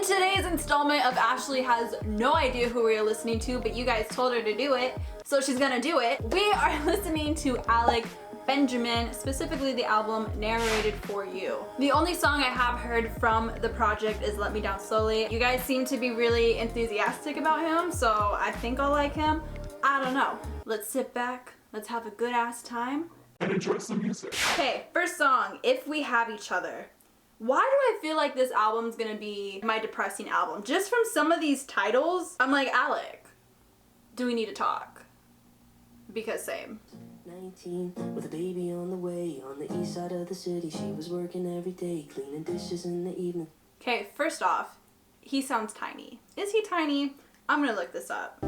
today's installment of Ashley has no idea who we are listening to, but you guys told her to do it, so she's gonna do it. We are listening to Alec Benjamin, specifically the album Narrated For You. The only song I have heard from the project is Let Me Down Slowly. You guys seem to be really enthusiastic about him, so I think I'll like him. I don't know. Let's sit back, let's have a good ass time, and enjoy some music. Okay, first song, If We Have Each Other. Why do I feel like this album's gonna be my depressing album? Just from some of these titles, I'm like, Alec, do we need to talk? Because same. 19, with a baby on the way, on the east side of the city. She was working every day, cleaning dishes in the evening. Okay, first off, he sounds tiny. Is he tiny? I'm gonna look this up.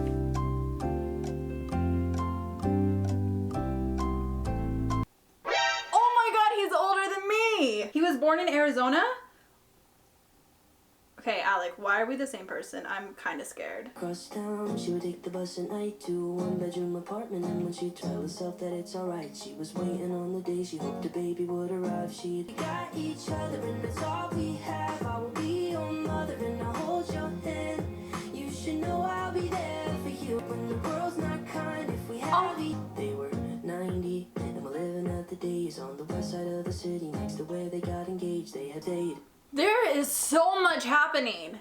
He was born in Arizona? Okay, Alec, why are we the same person? I'm kind of scared. Across town, she would take the bus at night to a one-bedroom apartment, and when she'd tell herself that it's alright, she was waiting on the day she hoped a baby would arrive. She'd got each other, and that's all we have. I will be your mother, and I'll hold your hand. You should know I'll be there for you when the world's not kind. If we have They were 90, and we're living at the days on the west side of the city, next to where they got engaged. They had dated. There is so much happening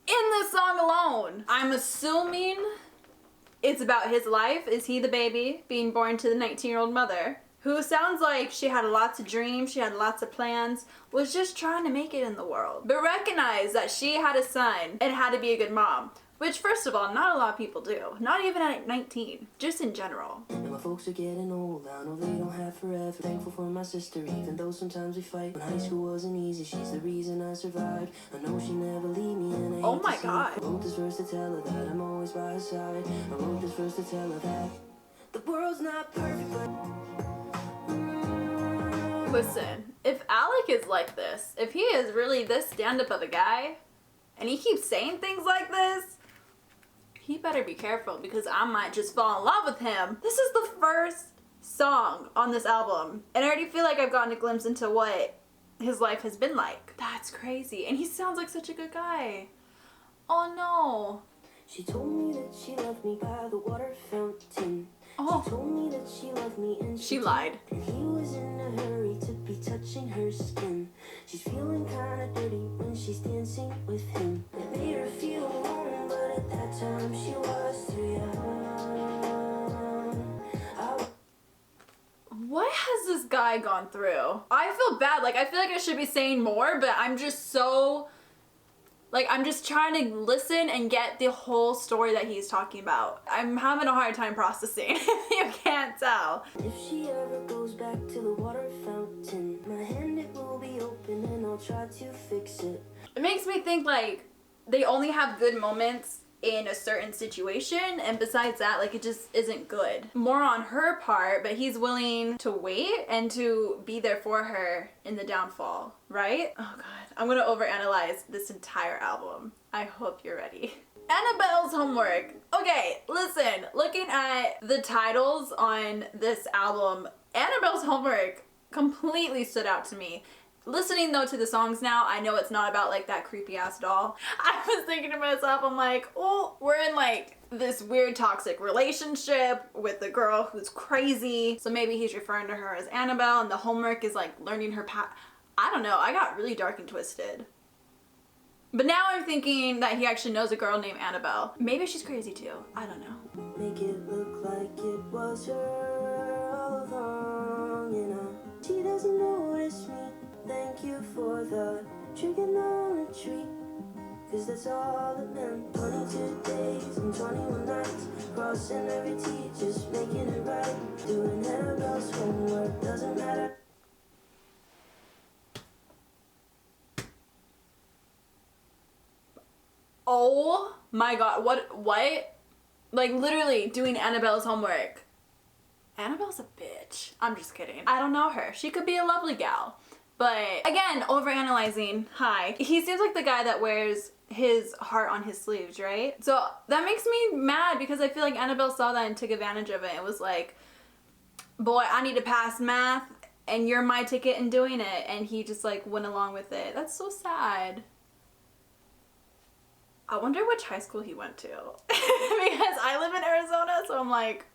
in this song alone. I'm assuming it's about his life. Is he the baby being born to the 19-year-old mother who sounds like she had lots of dreams, she had lots of plans, was just trying to make it in the world, but recognize that she had a son and had to be a good mom. Which, first of all, not a lot of people do. Not even at 19. Just in general. And my folks are getting old. I know they don't have forever. Thankful for my sister, even though sometimes we fight. When high school wasn't easy, she's the reason I survived. I know she never leave me, and I oh my God. I wrote this verse to tell her that I'm always by her side. I wrote this verse to tell her that the world's not perfect, but Listen, if Alec is like this, if he is really this stand-up of a guy, and he keeps saying things like this, he better be careful, because I might just fall in love with him. This is the first song on this album, and I already feel like I've gotten a glimpse into what his life has been like. That's crazy, and he sounds like such a good guy. Oh no. She told me that she loved me by the water fountain. Oh. She told me that she loved me, and she lied. And he was in a hurry to be touching her skin. She's feeling kinda dirty when she's dancing with him. It made her feel alone, but at that time she was too young. What has this guy gone through? I feel bad. Like, I feel like I should be saying more, but I'm just so... like, I'm just trying to listen and get the whole story that he's talking about. I'm having a hard time processing, if you can't tell. If she ever goes back to the water fountain, my hand it will be open and I'll try to fix it. It makes me think, like, they only have good moments in a certain situation, and besides that, like, it just isn't good. More on her part, but he's willing to wait and to be there for her in the downfall, right? Oh God, I'm gonna overanalyze this entire album. I hope you're ready. Annabelles Homework. Okay, listen, looking at the titles on this album, Annabelles Homework completely stood out to me. Listening though to the songs now, I know it's not about like that creepy ass doll. I was thinking to myself, I'm like, oh, we're in like this weird toxic relationship with the girl who's crazy. So maybe he's referring to her as Annabelle, and the homework is like learning her I don't know, I got really dark and twisted. But now I'm thinking that he actually knows a girl named Annabelle. Maybe she's crazy too, I don't know. Make it look like it was her all along, you know. She doesn't notice me. Thank you for the trigonometry, cause that's all it meant. 22 days and 21 nights, crossing every T, just making it right. Doing Annabelles homework, doesn't matter. Oh my God, what? Like, literally doing Annabelle's homework. Annabelle's a bitch. I'm just kidding. I don't know her. She could be a lovely gal. But again, overanalyzing. Hi. He seems like the guy that wears his heart on his sleeves, right? So that makes me mad, because I feel like Annabelle saw that and took advantage of it. It was like, boy, I need to pass math and you're my ticket in doing it. And he just like went along with it. That's so sad. I wonder which high school he went to. Because I live in Arizona, so I'm like,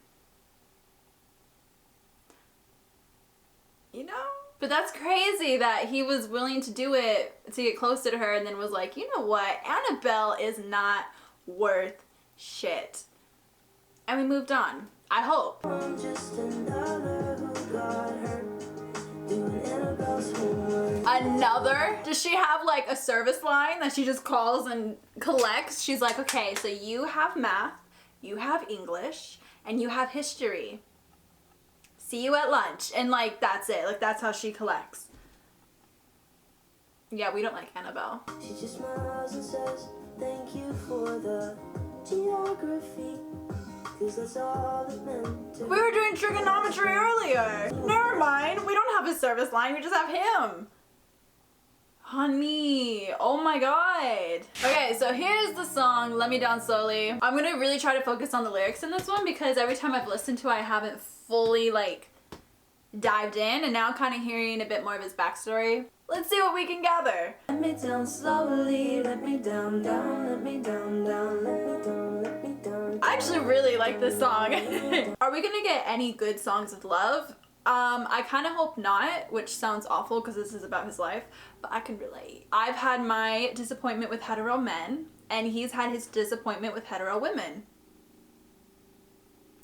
you know? But that's crazy that he was willing to do it to get closer to her and then was like, you know what? Annabelle is not worth shit. And we moved on. I hope. I'm just another who got hurt doing Annabelles Homework. Another? Does she have like a service line that she just calls and collects? She's like, okay, so you have math, you have English, and you have history. See you at lunch. And like, that's it. Like, that's how she collects. Yeah, we don't like Annabelle. She just smiles and says, thank you for the geography. Cause that's all it meant to. We were doing trigonometry earlier. Never mind. We don't have a service line. We just have him. Honey. Oh my god. Okay, so here's the song, Let Me Down Slowly. I'm gonna really try to focus on the lyrics in this one because every time I've listened to it, I haven't fully like dived in, and now I'm kind of hearing a bit more of his backstory. Let's see what we can gather. Let me down slowly, let me down, down, let me down, down, let me down, let me down. I actually really like this song. Are we gonna get any good songs of love? I kind of hope not, which sounds awful because this is about his life, but I can relate. I've had my disappointment with hetero men, and he's had his disappointment with hetero women.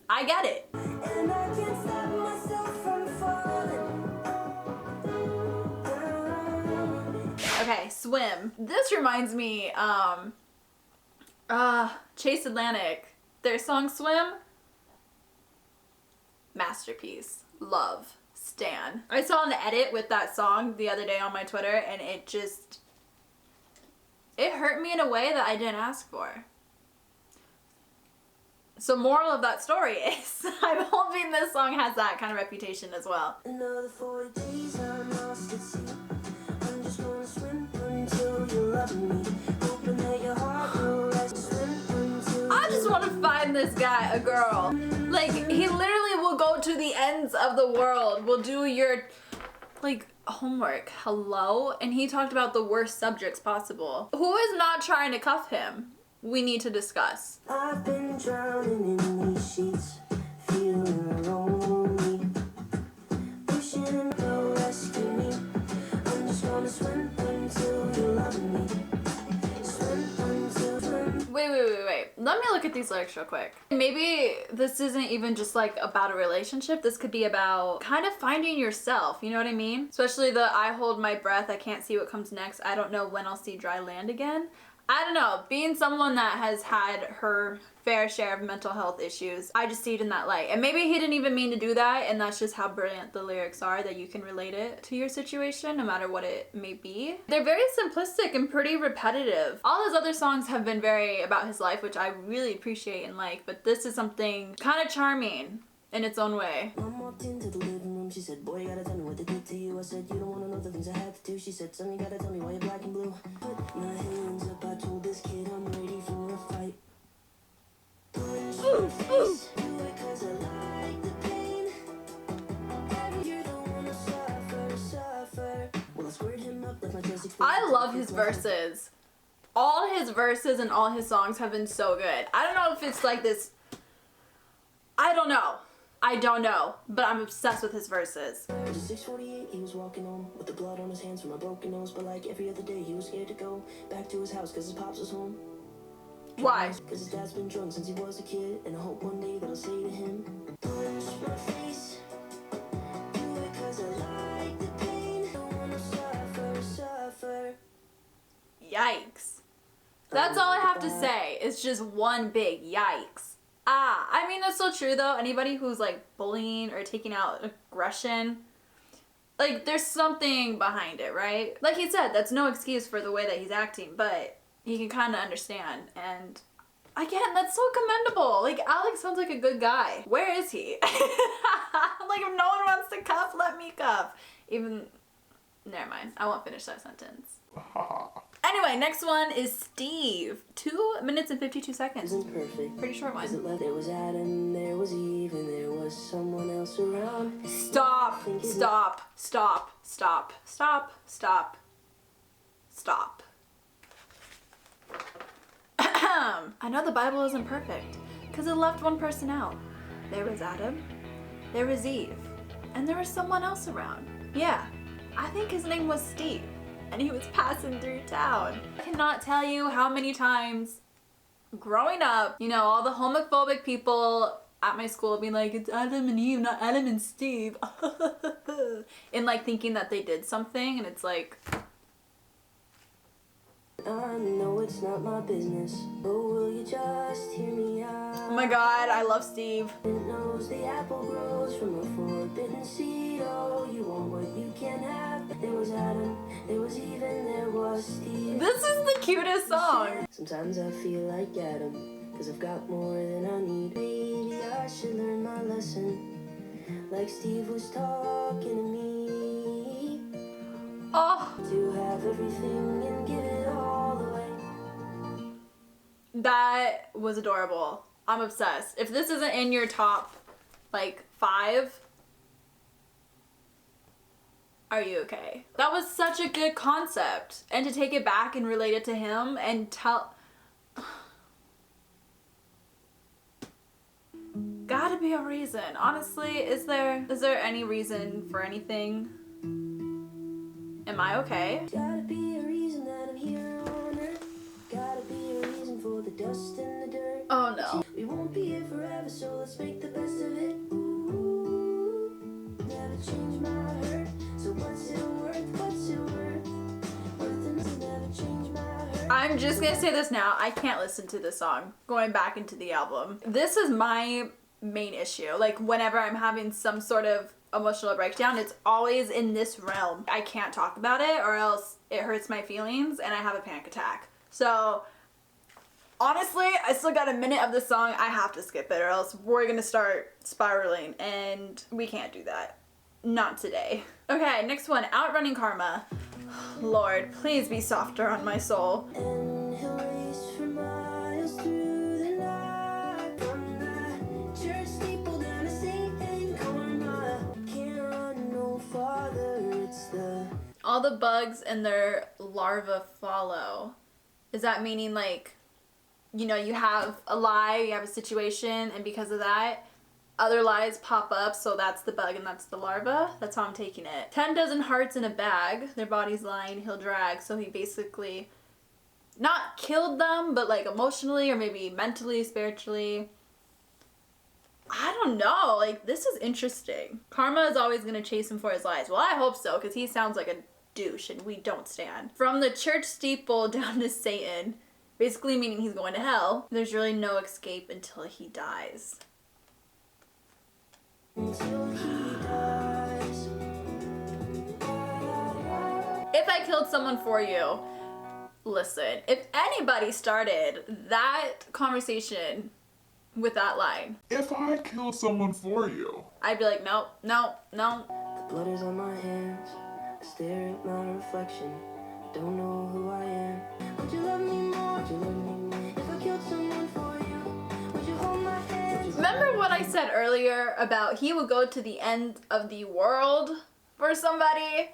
I get it. And I can't stop myself from falling down. Okay, Swim. This reminds me, Chase Atlantic. Their song Swim. Masterpiece. Love. Stan. I saw an edit with that song the other day on my Twitter, and it hurt me in a way that I didn't ask for. So moral of that story is, I'm hoping this song has that kind of reputation as well. Another 40 days I'm lost at sea. I'm just gonna swim until you love me. Hoping that your heart will rest. Swim until I just want to find this guy a girl. Like, he literally will go to the ends of the world, will do your, like, homework. Hello? And he talked about the worst subjects possible. Who is not trying to cuff him? We need to discuss. I've been drowning in these sheets, feeling lonely, wishing you'll rescue me. I'm just gonna swim until you love me. Swim until swim. Wait. Let me look at these lyrics real quick. Maybe this isn't even just like about a relationship. This could be about kind of finding yourself. You know what I mean? Especially the I hold my breath. I can't see what comes next. I don't know when I'll see dry land again. I don't know, being someone that has had her fair share of mental health issues, I just see it in that light. And maybe he didn't even mean to do that, and that's just how brilliant the lyrics are, that you can relate it to your situation, no matter what it may be. They're very simplistic and pretty repetitive. All his other songs have been very about his life, which I really appreciate and like, but this is something kind of charming in its own way. Mom walked into the living room, she said, boy, you gotta tell me what they did to you. I said, you don't wanna know the things I had to do. She said, son, you gotta tell me why you're black and blue. Put my hands up, I told this kid I'm ready for a fight. Punch my face, do it 'cause I like the pain. You don't wanna suffer. Well, I squared him up, let my chest explode. I love his verses. All his verses and all his songs have been so good. I don't know if it's like this, I don't know, but I'm obsessed with his verses. It was 6:48, he was walking home with the blood on his hands from a broken nose. But like every other day, he was scared to go back to his house 'cause his pops was home. Why? 'Cause his dad's been drunk since he was a kid. And I hope one day that I'll say to him, punch my face, do it 'cause I like the pain. Don't wanna suffer. Yikes. That's all I have to say. It's just one big yikes. I mean, that's so true though. Anybody who's like bullying or taking out aggression, like there's something behind it, right? Like he said, that's no excuse for the way that he's acting, but you can kind of understand. And again, that's so commendable. Like Alex sounds like a good guy. Where is he? Like if no one wants to cuff, let me cuff. Never mind. I won't finish that sentence. Anyway, next one is Steve. 2 minutes and 52 seconds. Isn't perfect. Pretty short one. There was Adam, there was Eve, and there was someone else around. Stop. Adam. I know the Bible isn't perfect, because it left one person out. There was Adam, there was Eve, and there was someone else around. Yeah, I think his name was Steve, and he was passing through town. I cannot tell you how many times growing up, you know, all the homophobic people at my school being like, it's Adam and Eve, not Adam and Steve. And like thinking that they did something, and it's like, I know it's not my business, but will you just hear me out? oh my god, I love Steve. It knows the apple grows from a forbidden seed. Oh, you want what you can't have. There was Adam, there was Eve, and there was Steve. This is the cutest song. Sometimes I feel like Adam, cause I've got more than I need. Maybe I should learn my lesson, like Steve was talking to me. Oh, To have everything and give it all away. that was adorable. I'm obsessed. If this isn't in your top, like, 5, are you okay? That was such a good concept. And to take it back and relate it to him and tell... Gotta be a reason. Honestly, is there any reason for anything? Am I okay? Gotta be a reason that I'm here on earth. Gotta be a reason for the dust and the dirt. Oh no. We won't be here forever, so let's make the best of it. Ooh, never change my hurt. So what's it worth? What's it worth? Worth enough, never change my hurt. I'm just gonna say this now. I can't listen to this song going back into the album. This is my main issue. Like, whenever I'm having some sort of emotional breakdown, it's always in this realm. I can't talk about it or else it hurts my feelings and I have a panic attack. So honestly, I still got a minute of the song. I have to skip it or else we're gonna start spiraling, and we can't do that. Not today. Okay, next one, Outrunning Karma. Lord, please be softer on my soul. And he'll race for miles through the night. From the church steeple down to St. Karma. Can't run no farther, it's the... All the bugs and their larvae follow. Is that meaning, like, you know, you have a lie, you have a situation, and because of that, other lies pop up, so that's the bug and that's the larva? That's how I'm taking it. 10 dozen hearts in a bag, their bodies lying, he'll drag. So he basically not killed them, but like emotionally or maybe mentally, spiritually. I don't know, like, this is interesting. Karma is always gonna chase him for his lies. Well, I hope so, because he sounds like a douche and we don't stand. From the church steeple down to Satan, basically meaning he's going to hell. There's really no escape until he dies. Until he dies. If I killed someone for you, listen, if anybody started that conversation with that line, If I kill someone for you. I'd be like, no, no, no. The blood is on my hands. I stare at my reflection. Don't know who I am. Would you love me more? Would you love me more? If I killed someone for you, would you hold my hand? Remember what I said earlier about he would go to the end of the world for somebody?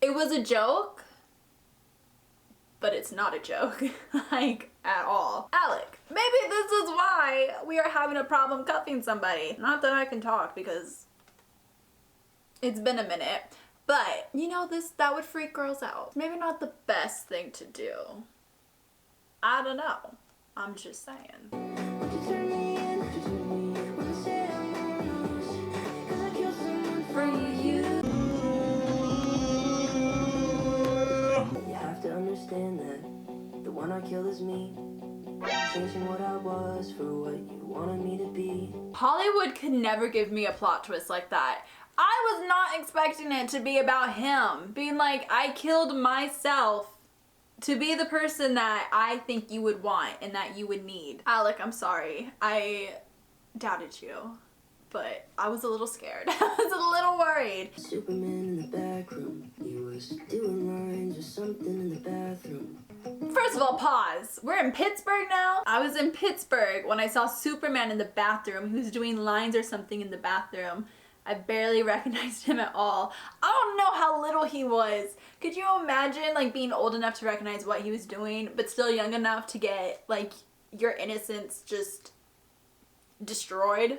It was a joke, but it's not a joke, like, at all. Alec, maybe this is why we are having a problem cuffing somebody. Not that I can talk because it's been a minute, but you know, that would freak girls out. Maybe not the best thing to do. I don't know. I'm just saying. Would you turn me in? Would you turn me in? When I say I'm gonna lose, 'cause I killed someone for you. You have to understand that the one I killed is me. Changing what I was for what you wanted me to be. Hollywood could never give me a plot twist like that. I was not expecting it to be about him being like, I killed myself to be the person that I think you would want and that you would need. Alec, I'm sorry. I doubted you, but I was a little scared. I was a little worried. Superman in the back room. He was doing lines or something in the bathroom. First of all, pause. We're in Pittsburgh now? I was in Pittsburgh when I saw Superman in the bathroom. He was doing lines or something in the bathroom. I barely recognized him at all. I don't know how little he was. Could you imagine like being old enough to recognize what he was doing, but still young enough to get like your innocence just destroyed?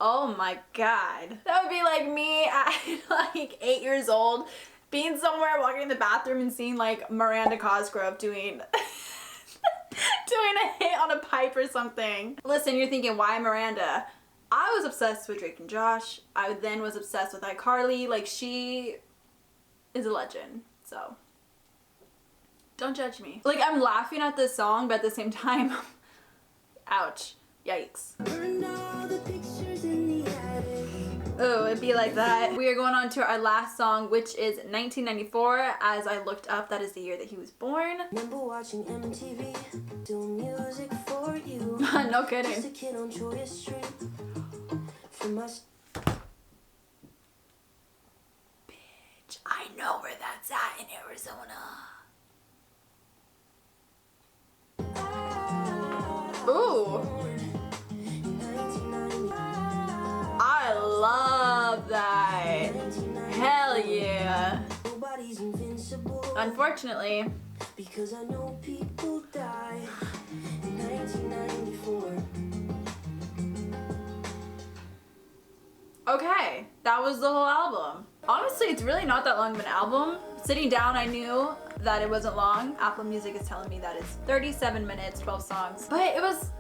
Oh my god. That would be like me at like 8 years old, being somewhere, walking in the bathroom and seeing like Miranda Cosgrove doing doing a hit on a pipe or something. Listen, you're thinking, why Miranda? I was obsessed with Drake and Josh. I then was obsessed with iCarly. Like, she is a legend, so don't judge me. Like, I'm laughing at this song, but at the same time, ouch, yikes. Oh, it'd be like that. We are going on to our last song, which is 1994. As I looked up, that is the year that he was born. Remember watching MTV, doing music for you. No kidding. Just a kid on Peoria Street. From us. Bitch, I know where that's at in Arizona. Ooh. I love that. Hell yeah. Unfortunately, Because I know people die in 1994. okay, that was the whole album. Honestly, it's really not that long of an album. Sitting down, I knew that it wasn't long. Apple Music is telling me that it's 37 minutes, 12 songs. But it was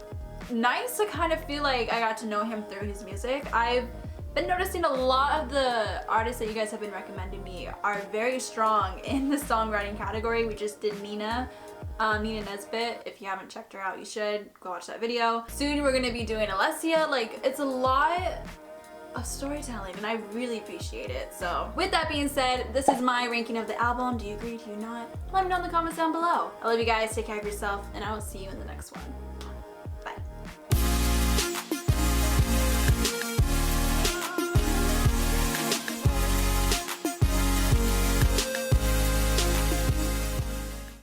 nice to kind of feel like I got to know him through his music. I've been noticing a lot of the artists that you guys have been recommending me are very strong in the songwriting category. We just did Nina Nesbitt. If you haven't checked her out, you should go watch that video. Soon we're gonna be doing Alessia. Like, it's a lot of storytelling and I really appreciate it. So with that being said, this is my ranking of the album. Do you agree? Do you not? Let me know in the comments down below. I love you guys. Take care of yourself and I will see you in the next one.